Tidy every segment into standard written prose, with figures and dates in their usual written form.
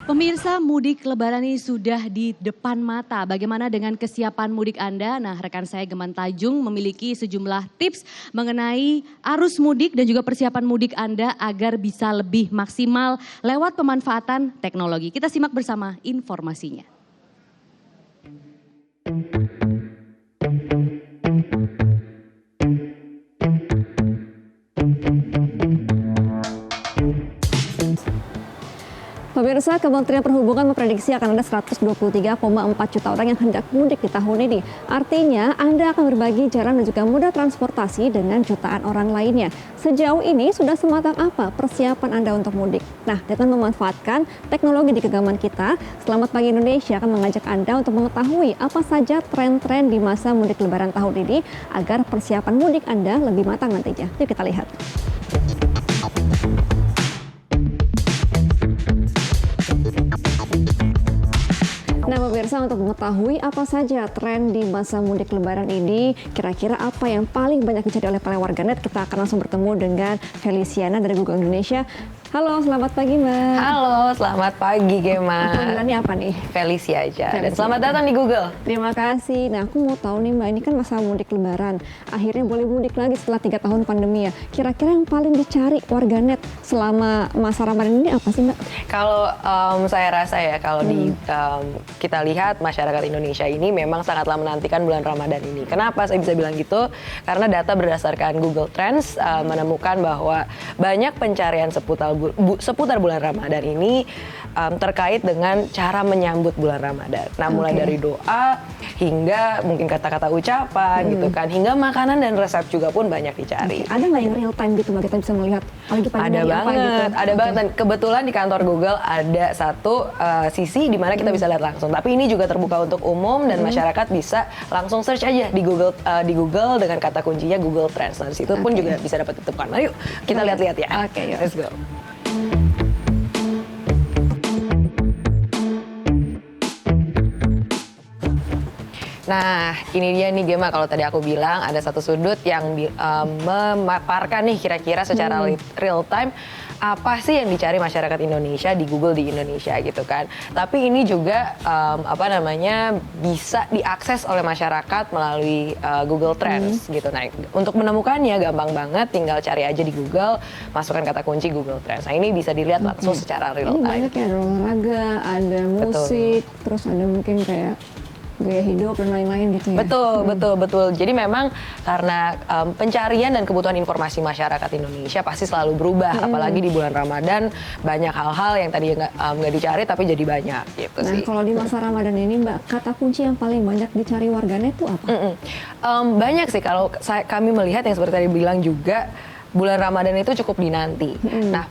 Pemirsa, mudik lebaran ini sudah di depan mata. Bagaimana dengan kesiapan mudik Anda? Nah, rekan saya Geman Tajung memiliki sejumlah tips mengenai arus mudik dan juga persiapan mudik Anda agar bisa lebih maksimal lewat pemanfaatan teknologi. Kita simak bersama informasinya. Pemirsa, Kementerian Perhubungan memprediksi akan ada 123,4 juta orang yang hendak mudik di tahun ini. Artinya, Anda akan berbagi jalan dan juga moda transportasi dengan jutaan orang lainnya. Sejauh ini sudah sematang apa persiapan Anda untuk mudik? Nah, dengan memanfaatkan teknologi di genggaman kita, Selamat Pagi Indonesia akan mengajak Anda untuk mengetahui apa saja tren-tren di masa mudik lebaran tahun ini agar persiapan mudik Anda lebih matang nantinya. Yuk kita lihat. Nah, pemirsa, untuk mengetahui apa saja tren di masa mudik lebaran ini, kira-kira apa yang paling banyak dicari oleh para warganet, kita akan langsung bertemu dengan Feliciana dari Google Indonesia. Halo, selamat pagi Mbak. Halo, selamat pagi Gema. Panggilannya apa nih? Felicia aja. Dan Felicia. selamat datang di Google. Terima kasih. Nah, aku mau tahu nih Mbak, ini kan masa mudik lebaran. Akhirnya boleh mudik lagi setelah 3 tahun pandemi ya. Kira-kira yang paling dicari warganet selama masa Ramadan ini apa sih Mbak? Kalau saya rasa ya, kalau kita lihat masyarakat Indonesia ini memang sangatlah menantikan bulan Ramadan ini. Kenapa saya bisa bilang gitu? Karena data berdasarkan Google Trends menemukan bahwa banyak pencarian seputar bulan Ramadan ini terkait dengan cara menyambut bulan Ramadan. Nah, mulai dari doa hingga mungkin kata-kata ucapan gitu kan, hingga makanan dan resep juga pun banyak dicari. Ada nggak yang real time gitu Mbak, kita bisa melihat lagi pandemi Ada apa banget, gitu? ada banget. Dan kebetulan di kantor Google ada satu sisi di mana kita bisa lihat langsung. Tapi ini juga terbuka untuk umum dan masyarakat bisa langsung search aja di Google dengan kata kuncinya Google Trends. Nah, di situ pun juga bisa dapat ditemukan. Nah, yuk kita lihat-lihat ya. Oke, yuk. Let's go. Nah, ini dia nih Gema, kalau tadi aku bilang ada satu sudut yang memaparkan nih kira-kira secara real time apa sih yang dicari masyarakat Indonesia di Google di Indonesia gitu kan. Tapi ini juga bisa diakses oleh masyarakat melalui Google Trends gitu. Nah, untuk menemukannya gampang banget, tinggal cari aja di Google, masukkan kata kunci Google Trends. Nah, ini bisa dilihat langsung secara real Ini time. banyak ya, ada olahraga, ada musik, terus ada mungkin kayak gaya hidup dan lain-lain gitu ya. Betul. Jadi memang karena pencarian dan kebutuhan informasi masyarakat Indonesia pasti selalu berubah, apalagi di bulan Ramadan banyak hal-hal yang tadi nggak dicari tapi jadi banyak gitu Nah, sih. kalau di masa Ramadan ini Mbak, kata kunci yang paling banyak dicari warganet itu apa? Banyak sih, kalau kami melihat yang seperti tadi bilang juga, bulan Ramadan itu cukup dinanti. Nah,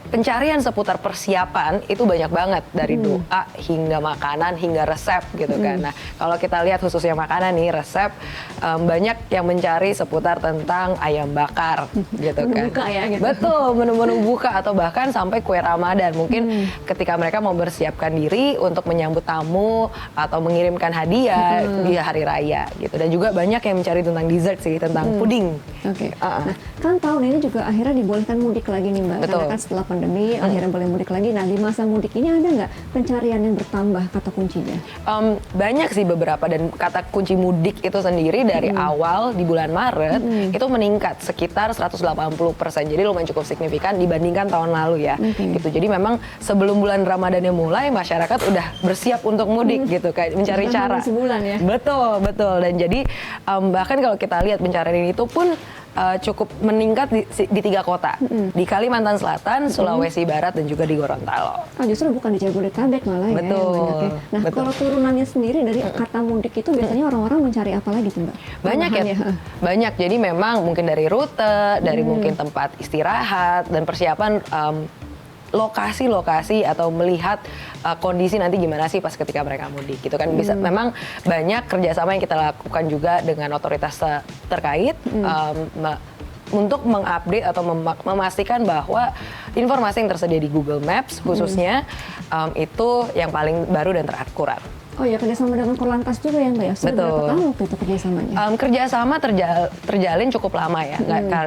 pencarian seputar persiapan itu banyak banget, dari doa hingga makanan hingga resep gitu kan. Nah, kalau kita lihat khususnya makanan nih, resep banyak yang mencari seputar tentang ayam bakar gitu kan. Buka ya gitu. Betul, menu-menu buka atau bahkan sampai kue Ramadan. Mungkin ketika mereka mau bersiapkan diri untuk menyambut tamu atau mengirimkan hadiah di hari raya gitu. Dan juga banyak yang mencari tentang dessert sih, tentang puding. Oke. Nah, kan tahun ini juga akhirnya dibolehkan mudik lagi nih Mbak. Betul. Karena kan setelah pandemi akhirnya boleh mudik lagi. Nah, di masa mudik ini ada nggak pencarian yang bertambah kata kuncinya? Banyak sih beberapa, dan kata kunci mudik itu sendiri dari awal di bulan Maret itu meningkat sekitar 180%. Jadi lumayan cukup signifikan dibandingkan tahun lalu ya. Gitu. Jadi memang sebelum bulan Ramadannya mulai, masyarakat udah bersiap untuk mudik gitu kan, mencari cara. Sebulan ya. Betul. Dan jadi bahkan kalau kita lihat pencarian itu pun cukup meningkat di 3 kota, di Kalimantan Selatan, Sulawesi Barat, dan juga di Gorontalo. Justru bukan di Jabodetabek malah ya. Betul. Nah, kalau turunannya sendiri dari kata mudik itu biasanya orang-orang mencari apa lagi tuh Mbak? Banyak ya, banyak. Jadi memang mungkin dari rute, dari mungkin tempat istirahat, dan persiapan lokasi-lokasi atau melihat kondisi nanti gimana sih pas ketika mereka mudik gitu kan. Bisa memang banyak kerjasama yang kita lakukan juga dengan otoritas terkait untuk mengupdate atau memastikan bahwa informasi yang tersedia di Google Maps khususnya itu yang paling baru dan terakurat. Oh ya, kerjasama dengan Korlantas juga ya Mbak ya? Sudah berapa tahun waktu itu kerjasamanya? Kerjasama terjalin cukup lama ya,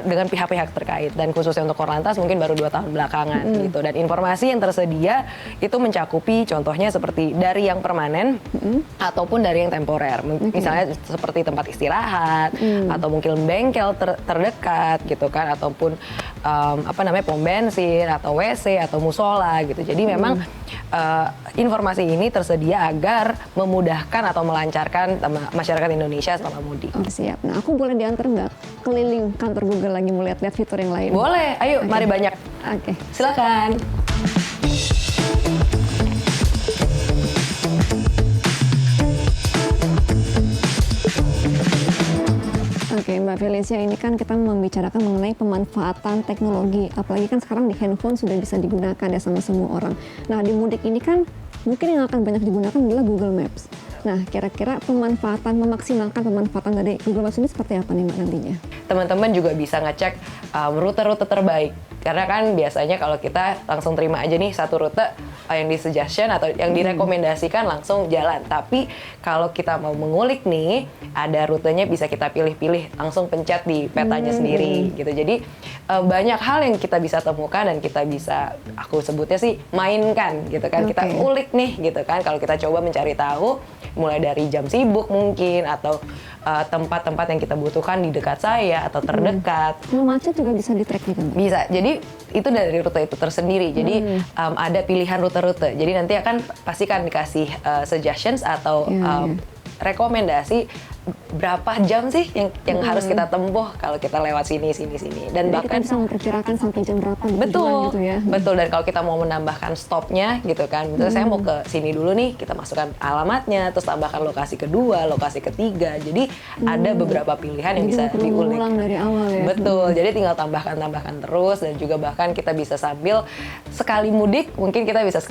dengan pihak-pihak terkait, dan khususnya untuk Korlantas mungkin baru 2 tahun belakangan gitu. Dan informasi yang tersedia itu mencakupi contohnya seperti dari yang permanen ataupun dari yang temporer. Misalnya seperti tempat istirahat atau mungkin bengkel terdekat gitu kan, ataupun pom bensin atau WC atau musola gitu. Jadi memang informasi ini tersedia agar memudahkan atau melancarkan masyarakat Indonesia selama mudik. Oh, siap. Nah, aku boleh diantar nggak keliling kantor Google lagi mau lihat-lihat fitur yang lain? Boleh, ayo, mari banyak. Oke. Silakan. Oke, Mbak Felicia, ini kan kita membicarakan mengenai pemanfaatan teknologi. Apalagi kan sekarang di handphone sudah bisa digunakan ya sama semua orang. Nah, di mudik ini kan mungkin yang akan banyak digunakan adalah Google Maps. Nah, kira-kira memaksimalkan pemanfaatan dari Google Maps ini seperti apa nih Mbak nantinya? Teman-teman juga bisa ngecek rute-rute terbaik. Karena kan biasanya kalau kita langsung terima aja nih satu rute yang di-suggestion atau yang direkomendasikan langsung jalan. Tapi kalau kita mau mengulik nih, ada rutenya bisa kita pilih-pilih, langsung pencet di petanya sendiri gitu. Jadi banyak hal yang kita bisa temukan dan kita bisa, aku sebutnya sih, mainkan gitu kan. Kita ulik nih gitu kan, kalau kita coba mencari tahu mulai dari jam sibuk mungkin atau tempat-tempat yang kita butuhkan di dekat saya atau terdekat. Kalau macet juga bisa di-track gitu Mbak? Bisa, jadi itu dari rute itu tersendiri. Jadi ada pilihan rute-rute. Jadi nanti pasti kan dikasih suggestions atau rekomendasi berapa jam sih yang harus kita tempuh kalau kita lewat sini. Dan jadi bahkan kita bisa memperkirakan sampai jam berapa betul gitu ya. Betul, dan kalau kita mau menambahkan stopnya gitu kan, misalnya saya mau ke sini dulu nih, kita masukkan alamatnya, terus tambahkan lokasi kedua, lokasi ketiga. Jadi ada beberapa pilihan yang bisa diulik dari awal ya. Betul, jadi tinggal tambahkan terus, dan juga bahkan kita bisa sambil sekali mudik mungkin kita bisa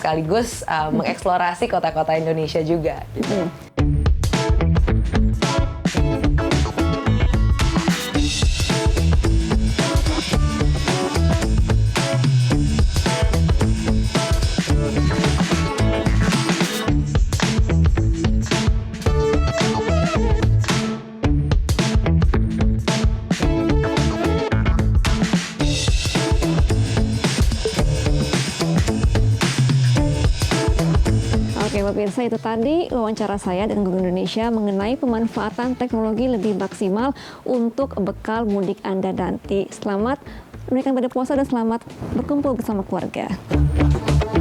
sekaligus mengeksplorasi kota-kota Indonesia juga gitu. Oke, pemirsa, itu tadi wawancara saya dengan Google Indonesia mengenai pemanfaatan teknologi lebih maksimal untuk bekal mudik Anda nanti. Selamat menunaikan ibadah puasa dan selamat berkumpul bersama keluarga.